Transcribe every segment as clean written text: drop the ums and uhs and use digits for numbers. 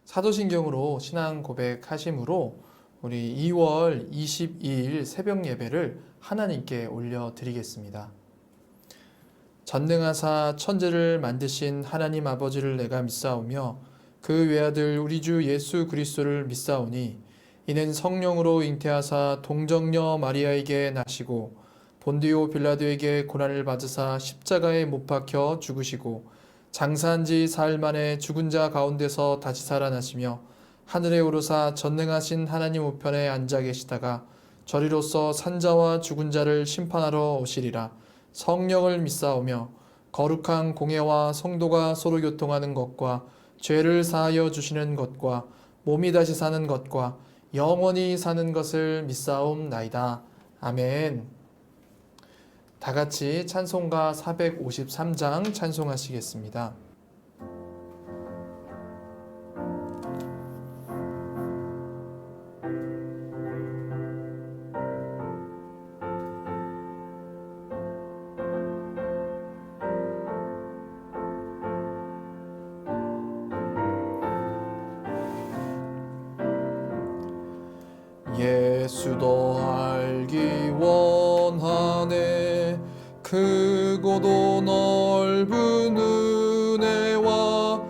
사도신경으로 신앙 고백하심으로 우리 2월 22일 새벽 예배를 하나님께 올려드리겠습니다. 전능하사 천지를 만드신 하나님 아버지를 내가 믿사오며 그 외아들 우리 주 예수 그리스도를 믿사오니 이는 성령으로 잉태하사 동정녀 마리아에게 나시고 본디오 빌라도에게 고난을 받으사 십자가에 못 박혀 죽으시고 장사한 지 사흘 만에 죽은 자 가운데서 다시 살아나시며 하늘에 오르사 전능하신 하나님 우편에 앉아 계시다가 저리로서 산자와 죽은 자를 심판하러 오시리라. 성령을 믿사오며 거룩한 공예와 성도가 서로 교통하는 것과 죄를 사하여 주시는 것과 몸이 다시 사는 것과 영원히 사는 것을 믿사옵나이다. 아멘. 다 같이 찬송가 453장 찬송하시겠습니다. 예수도 알기 원하네 크고도 넓은 은혜와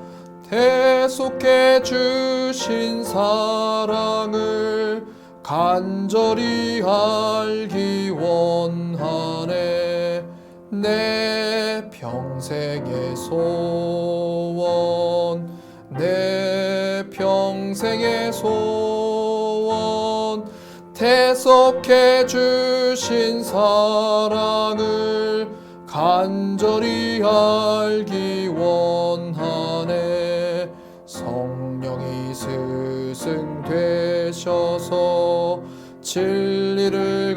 대속해 주신 사랑을 간절히 알기 원하네 내 평생의 소원 내 평생의 소원 대속해 주신 사랑을 간절히 알기 원하네 성령이 스승되셔서 진리를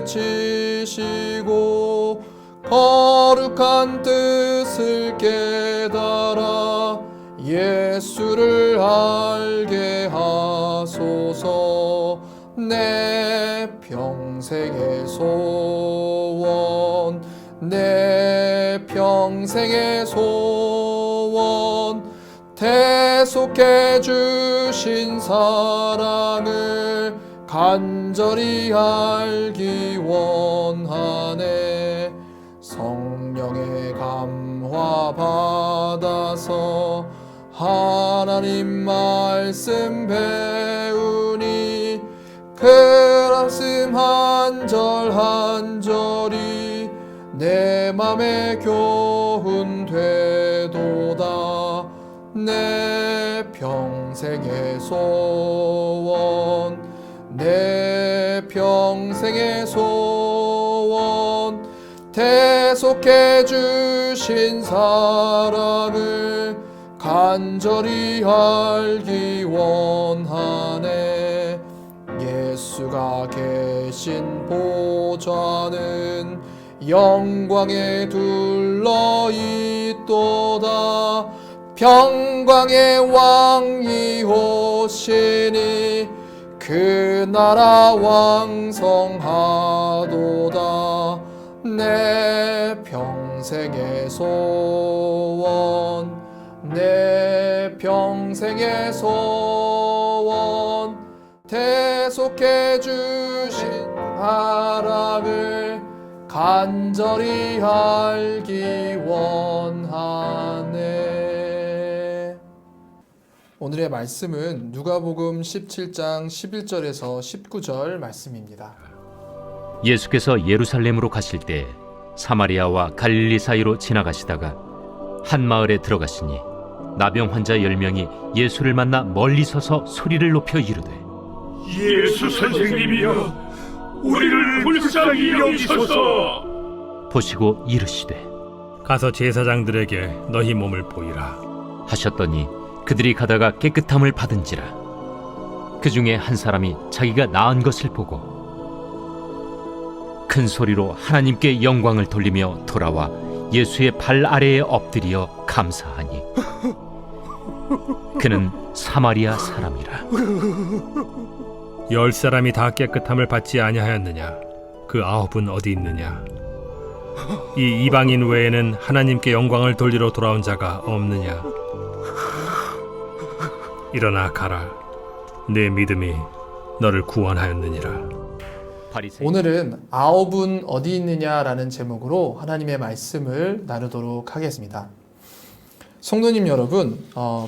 가르치시고 거룩한 뜻을 깨달아 예수를 알게 하소서 내 평생의 소원 내 평생의 소원 대속해 주신 사랑을 간절히 알기 원하네 성령의 감화 받아서 하나님 말씀 배우니 그 말씀 한 절 한 절이 내 맘에 교훈 되도다 내 평생의 소원 내 평생의 소원 대속해 주신 사랑을 간절히 알기 원하네 예수가 계신 보좌는 영광에 둘러있도다 평강의 왕이 오시니 그 나라 왕성하도다 내 평생의 소원 내 평생의 소원 대속해 주신 사랑을 간절히 알기 원하네. 오늘의 말씀은 누가복음 17장 11절에서 19절 말씀입니다. 예수께서 예루살렘으로 가실 때 사마리아와 갈릴리 사이로 지나가시다가 한 마을에 들어가시니 나병 환자 10명이 예수를 만나 멀리 서서 소리를 높여 이르되 예수 선생님이여 우리를 불쌍히 여기소서. 보시고 이르시되 가서 제사장들에게 너희 몸을 보이라 하셨더니 그들이 가다가 깨끗함을 받은지라. 그 중에 한 사람이 자기가 나은 것을 보고 큰 소리로 하나님께 영광을 돌리며 돌아와 예수의 발 아래에 엎드려 감사하니 그는 사마리아 사람이라. 10사람이 다 깨끗함을 받지 아니하였느냐? 그 9은 어디 있느냐? 이 이방인 외에는 하나님께 영광을 돌리러 돌아온 자가 없느냐? 일어나 가라. 내 믿음이 너를 구원하였느니라. 바리새인 오늘은 아홉은 어디 있느냐라는 제목으로 하나님의 말씀을 나누도록 하겠습니다. 성도님 여러분,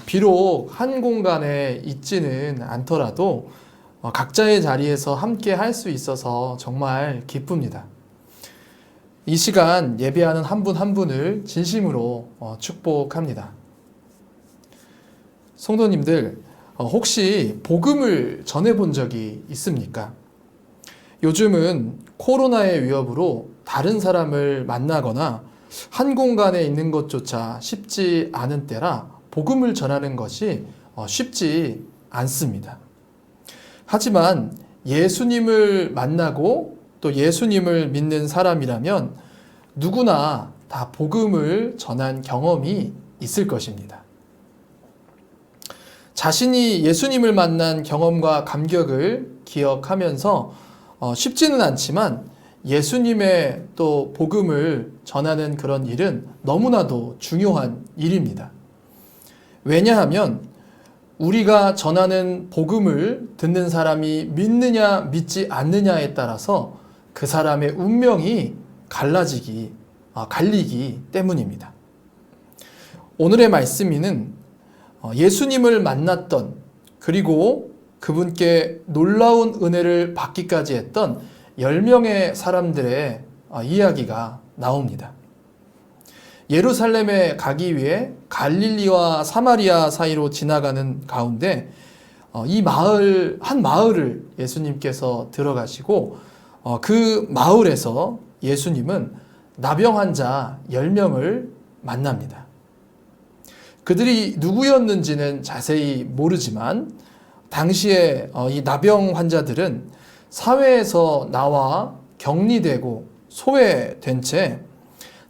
비록 한 공간에 있지는 않더라도 각자의 자리에서 함께 할 수 있어서 정말 기쁩니다. 이 시간 예배하는 한 분 한 분을 진심으로 축복합니다. 성도님들, 혹시 복음을 전해본 적이 있습니까? 요즘은 코로나의 위협으로 다른 사람을 만나거나 한 공간에 있는 것조차 쉽지 않은 때라 복음을 전하는 것이 쉽지 않습니다. 하지만 예수님을 만나고 또 예수님을 믿는 사람이라면 누구나 다 복음을 전한 경험이 있을 것입니다. 자신이 예수님을 만난 경험과 감격을 기억하면서 쉽지는 않지만 예수님의 또 복음을 전하는 그런 일은 너무나도 중요한 일입니다. 왜냐하면 우리가 전하는 복음을 듣는 사람이 믿느냐 믿지 않느냐에 따라서 그 사람의 운명이 갈리기 때문입니다. 오늘의 말씀에는 예수님을 만났던 그리고 그분께 놀라운 은혜를 받기까지 했던 10명의 사람들의 이야기가 나옵니다. 예루살렘에 가기 위해 갈릴리와 사마리아 사이로 지나가는 가운데 한 마을을 예수님께서 들어가시고 그 마을에서 예수님은 나병 환자 10명을 만납니다. 그들이 누구였는지는 자세히 모르지만 당시에 이 나병 환자들은 사회에서 나와 격리되고 소외된 채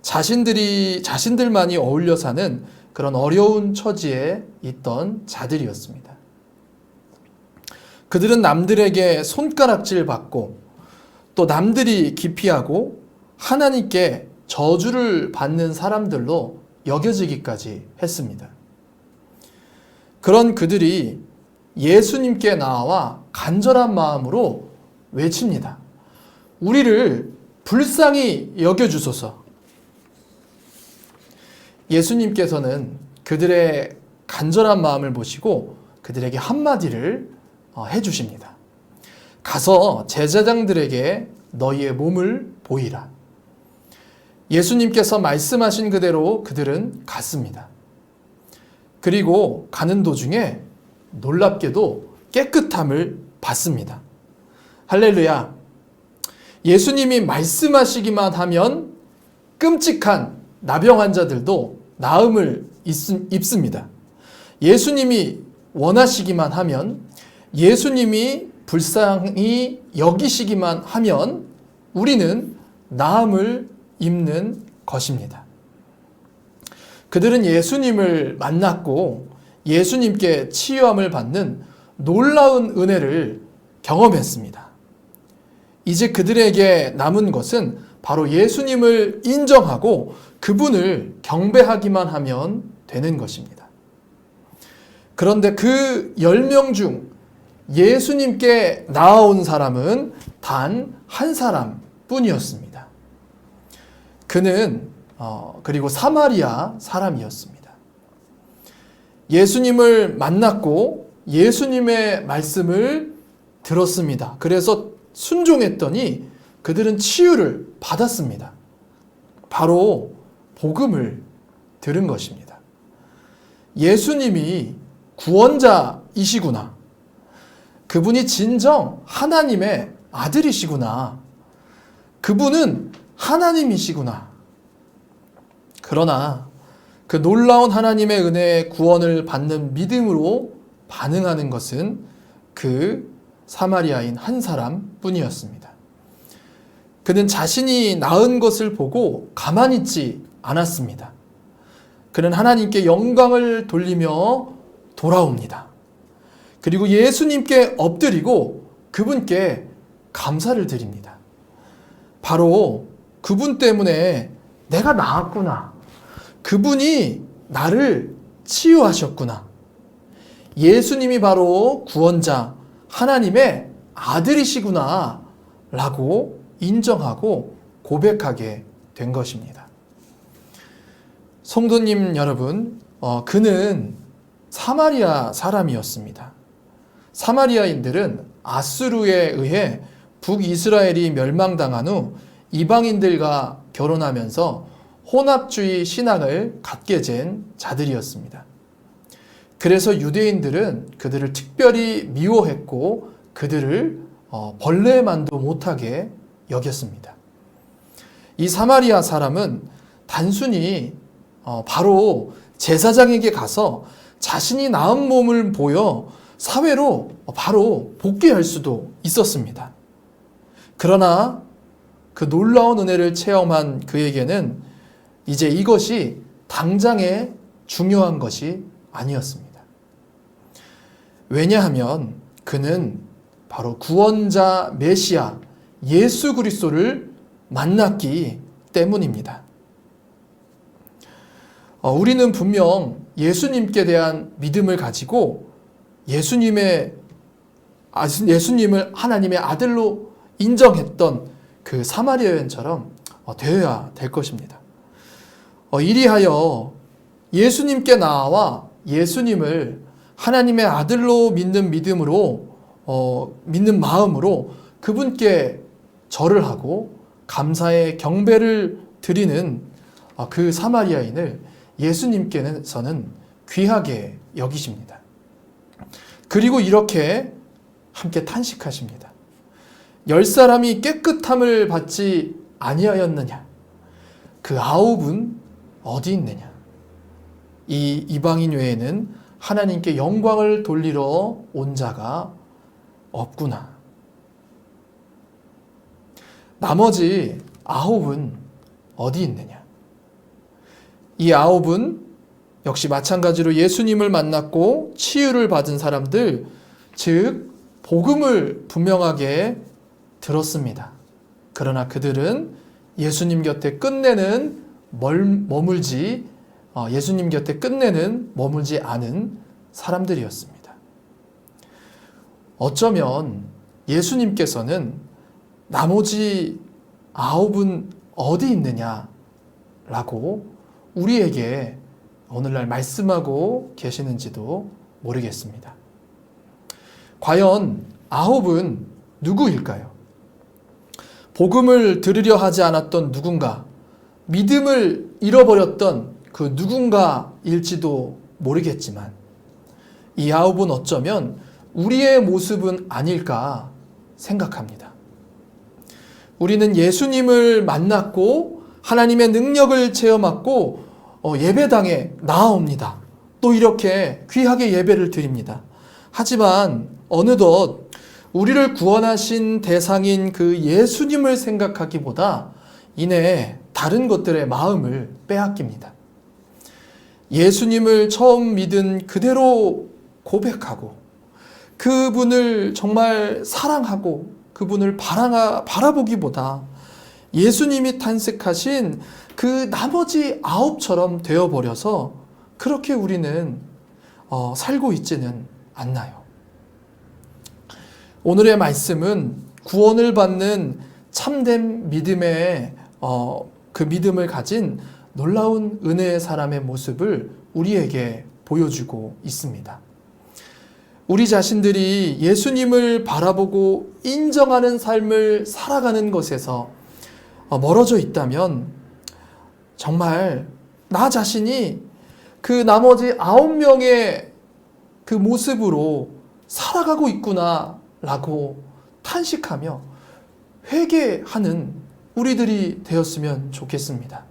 자신들만이 어울려 사는 그런 어려운 처지에 있던 자들이었습니다. 그들은 남들에게 손가락질 받고 또 남들이 기피하고 하나님께 저주를 받는 사람들로 여겨지기까지 했습니다. 그런 그들이 예수님께 나와 간절한 마음으로 외칩니다. 우리를 불쌍히 여겨주소서. 예수님께서는 그들의 간절한 마음을 보시고 그들에게 한마디를 해주십니다. 가서 제사장들에게 너희의 몸을 보이라. 예수님께서 말씀하신 그대로 그들은 갔습니다. 그리고 가는 도중에 놀랍게도 깨끗함을 받습니다. 할렐루야. 예수님이 말씀하시기만 하면 끔찍한 나병 환자들도 나음을 입습니다. 예수님이 원하시기만 하면, 예수님이 불쌍히 여기시기만 하면 우리는 나음을 입는 것입니다. 그들은 예수님을 만났고 예수님께 치유함을 받는 놀라운 은혜를 경험했습니다. 이제 그들에게 남은 것은 바로 예수님을 인정하고 그분을 경배하기만 하면 되는 것입니다. 그런데 그 10명 중 예수님께 나아온 사람은 단 한 사람뿐이었습니다. 그는 그리고 사마리아 사람이었습니다. 예수님을 만났고 예수님의 말씀을 들었습니다. 그래서 순종했더니 그들은 치유를 받았습니다. 바로 복음을 들은 것입니다. 예수님이 구원자이시구나. 그분이 진정 하나님의 아들이시구나. 그분은 하나님이시구나. 그러나 그 놀라운 하나님의 은혜의 구원을 받는 믿음으로 반응하는 것은 그 사마리아인 한 사람뿐이었습니다. 그는 자신이 나은 것을 보고 가만히 있지 않았습니다. 그는 하나님께 영광을 돌리며 돌아옵니다. 그리고 예수님께 엎드리고 그분께 감사를 드립니다. 바로 그분 때문에 내가 나았구나. 그분이 나를 치유하셨구나. 예수님이 바로 구원자, 하나님의 아들이시구나 라고 인정하고 고백하게 된 것입니다. 성도님 여러분, 그는 사마리아 사람이었습니다. 사마리아인들은 아수르에 의해 북이스라엘이 멸망당한 후 이방인들과 결혼하면서 혼합주의 신앙을 갖게 된 자들이었습니다. 그래서 유대인들은 그들을 특별히 미워했고 그들을 벌레만도 못하게 여겼습니다. 이 사마리아 사람은 단순히 바로 제사장에게 가서 자신이 나은 몸을 보여 사회로 바로 복귀할 수도 있었습니다. 그러나 그 놀라운 은혜를 체험한 그에게는 이제 이것이 당장에 중요한 것이 아니었습니다. 왜냐하면 그는 바로 구원자 메시아 예수 그리스도를 만났기 때문입니다. 우리는 분명 예수님께 대한 믿음을 가지고 예수님을 하나님의 아들로 인정했던 그 사마리아 여인처럼 되어야 될 것입니다. 이리하여 예수님께 나와 예수님을 하나님의 아들로 믿는 믿는 마음으로 그분께 절을 하고 감사의 경배를 드리는 그 사마리아인을 예수님께서는 귀하게 여기십니다. 그리고 이렇게 함께 탄식하십니다. 10사람이 깨끗함을 받지 아니하였느냐? 그 9은 어디 있느냐? 이 이방인 외에는 하나님께 영광을 돌리러 온 자가 없구나. 나머지 9은 어디 있느냐? 이 9은 역시 마찬가지로 예수님을 만났고 치유를 받은 사람들, 즉 복음을 분명하게 들었습니다. 그러나 그들은 예수님 곁에 끝내는 머물지 않은 사람들이었습니다. 어쩌면 예수님께서는 나머지 9은 어디 있느냐라고 우리에게 오늘날 말씀하고 계시는지도 모르겠습니다. 과연 9은 누구일까요? 복음을 들으려 하지 않았던 누군가, 믿음을 잃어버렸던 그 누군가일지도 모르겠지만 이 9은 어쩌면 우리의 모습은 아닐까 생각합니다. 우리는 예수님을 만났고 하나님의 능력을 체험하고 예배당에 나아옵니다. 또 이렇게 귀하게 예배를 드립니다. 하지만 어느덧 우리를 구원하신 대상인 그 예수님을 생각하기보다 이내 다른 것들의 마음을 빼앗깁니다. 예수님을 처음 믿은 그대로 고백하고 그분을 정말 사랑하고 그분을 바라보기보다 예수님이 탄생하신 그 나머지 9처럼 되어버려서 그렇게 우리는 살고 있지는 않나요? 오늘의 말씀은 구원을 받는 참된 믿음의 그 믿음을 가진 놀라운 은혜의 사람의 모습을 우리에게 보여주고 있습니다. 우리 자신들이 예수님을 바라보고 인정하는 삶을 살아가는 것에서 멀어져 있다면 정말 나 자신이 그 나머지 9명의 그 모습으로 살아가고 있구나라고 탄식하며 회개하는 우리들이 되었으면 좋겠습니다.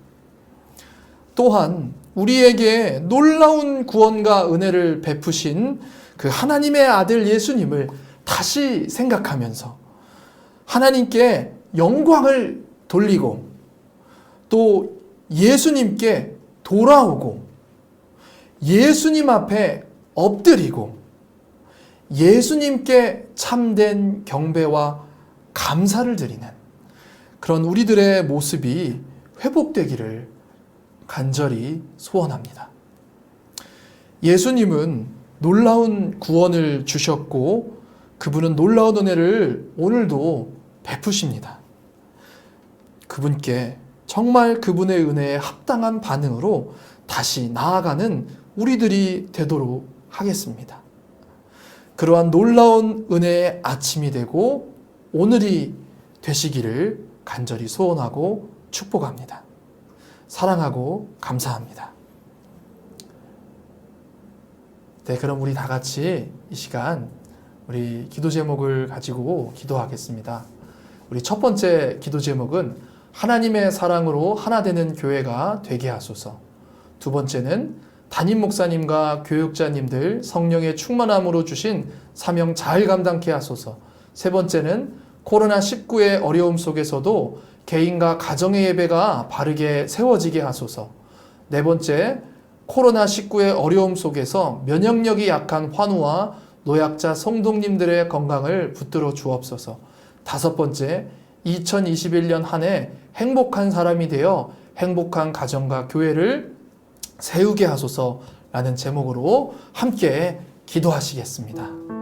또한 우리에게 놀라운 구원과 은혜를 베푸신 그 하나님의 아들 예수님을 다시 생각하면서 하나님께 영광을 돌리고 또 예수님께 돌아오고 예수님 앞에 엎드리고 예수님께 참된 경배와 감사를 드리는 그런 우리들의 모습이 회복되기를 간절히 소원합니다. 예수님은 놀라운 구원을 주셨고 그분은 놀라운 은혜를 오늘도 베푸십니다. 그분께 정말 그분의 은혜에 합당한 반응으로 다시 나아가는 우리들이 되도록 하겠습니다. 그러한 놀라운 은혜의 아침이 되고 오늘이 되시기를 간절히 소원하고 축복합니다. 사랑하고 감사합니다. 네, 그럼 우리 다 같이 이 시간 우리 기도 제목을 가지고 기도하겠습니다. 우리 첫 번째 기도 제목은 하나님의 사랑으로 하나 되는 교회가 되게 하소서. 두 번째는 담임 목사님과 교육자님들 성령의 충만함으로 주신 사명 잘 감당케 하소서. 세 번째는 코로나19의 어려움 속에서도 개인과 가정의 예배가 바르게 세워지게 하소서. 네 번째, 코로나19의 어려움 속에서 면역력이 약한 환우와 노약자 성도님들의 건강을 붙들어 주옵소서. 다섯 번째, 2021년 한 해 행복한 사람이 되어 행복한 가정과 교회를 세우게 하소서라는 제목으로 함께 기도하시겠습니다.